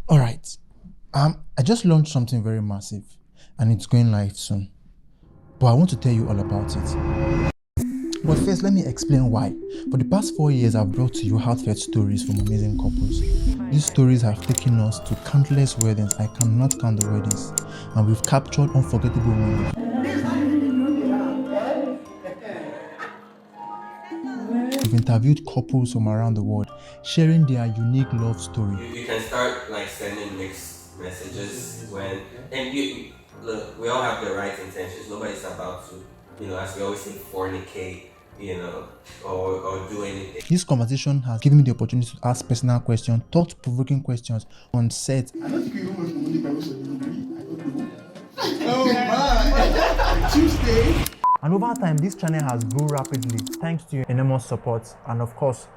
All right. I just launched something very massive and it's going live soon. But I want to tell you all about it. But first, let me explain why. For the past 4 years, I've brought to you heartfelt stories from amazing couples. These stories have taken us to countless weddings. I cannot count the weddings. And we've captured unforgettable moments. We've interviewed couples from around the world, sharing their unique love story. You can start like sending mixed messages and you look, we all have the right intentions. Nobody's about to, as we always say, fornicate, or do anything. This conversation has given me the opportunity to ask personal questions, thought-provoking questions on set. I don't think you almost money by also agree. I don't know. Oh my! Tuesday. And over time, this channel has grown rapidly thanks to your enormous support and of course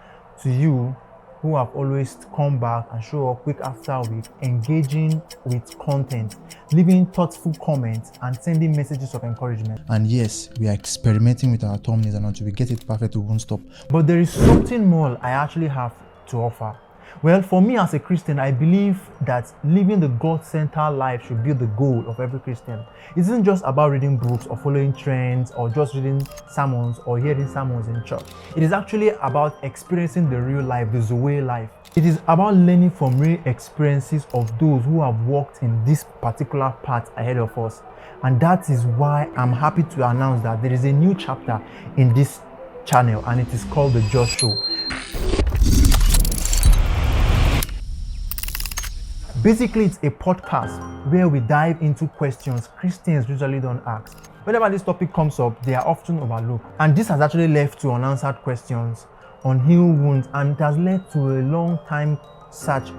to you who have always come back and show up week after week, engaging with content, leaving thoughtful comments and sending messages of encouragement. And yes, we are experimenting with our thumbnails, and until we get it perfect, we won't stop. But there is something more I actually have to offer. Well, for me as a Christian, I believe that living the God-centered life should be the goal of every Christian. It isn't just about reading books or following trends or just reading sermons or hearing sermons in church. It is actually about experiencing the real life, the Zoe life. It is about learning from real experiences of those who have walked in this particular path ahead of us. And that is why I'm happy to announce that there is a new chapter in this channel, and it is called The Just Show. Basically, it's a podcast where we dive into questions Christians usually don't ask. Whenever this topic comes up, they are often overlooked. And this has actually led to unanswered questions, unhealed wounds, and it has led to a long time search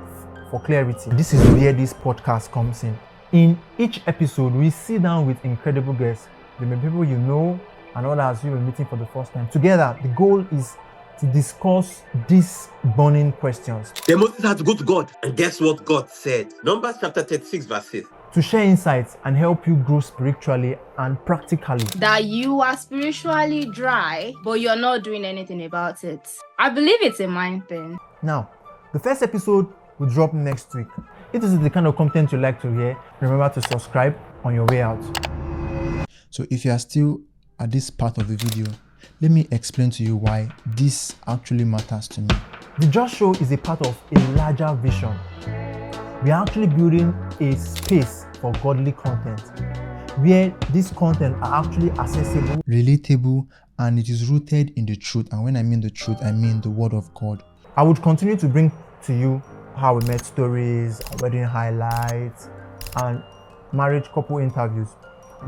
for clarity. This is where this podcast comes in. In each episode, we sit down with incredible guests. There may be people you know and others you will be meeting for the first time. Together, the goal is to discuss these burning questions. Then Moses had to go to God, and guess what God said? Numbers chapter 36 verse 6. To share insights and help you grow spiritually and practically. That you are spiritually dry, but you're not doing anything about it. I believe it's a mind thing. Now, the first episode will drop next week. If this is the kind of content you like to hear, remember to subscribe on your way out. So if you are still at this part of the video, let me explain to you why this actually matters to me. The Just Show is a part of a larger vision. We are actually building a space for godly content where this content are actually accessible, relatable, and it is rooted in the truth. And when I mean the truth, I mean the word of God. I would continue to bring to you how we met stories, wedding highlights, and marriage couple interviews.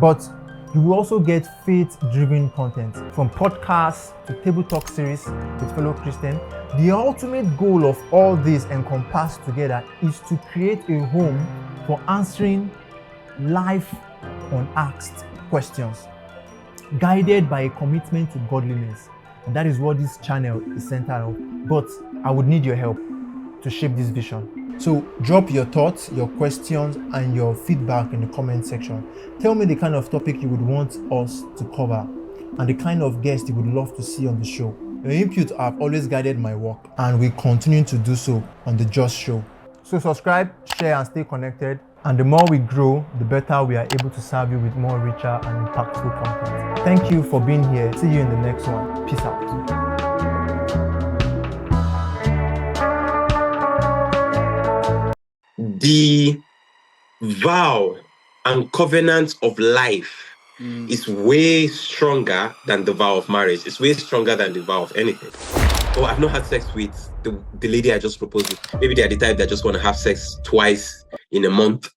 But you will also get faith-driven content from podcasts to table talk series with fellow Christians. The ultimate goal of all this encompassed together is to create a home for answering life unasked questions, guided by a commitment to godliness. And that is what this channel is centered on. But I would need your help to shape this vision. So drop your thoughts, your questions, and your feedback in the comment section. Tell me the kind of topic you would want us to cover and the kind of guest you would love to see on the show. Your input have always guided my work, and we continue to do so on The Just Show. So subscribe, share, and stay connected. And the more we grow, the better we are able to serve you with more richer and impactful content. Thank you for being here. See you in the next one. Peace out. The vow and covenant of life is way stronger than the vow of marriage. It's way stronger than the vow of anything. Oh, I've not had sex with the lady I just proposed with. Maybe they're the type that just want to have sex twice in a month.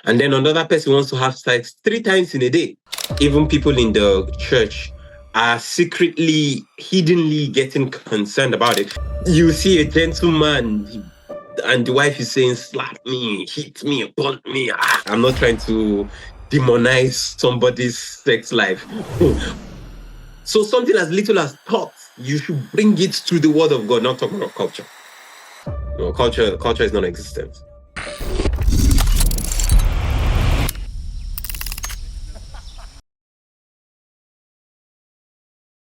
And then another person wants to have sex 3 times in a day. Even people in the church are secretly, hiddenly getting concerned about it. You see a gentleman and the wife is saying, slap me, hit me, blunt me. I'm not trying to demonize somebody's sex life. So something as little as thought, you should bring it to the word of God, not talk about culture. Culture is non-existent.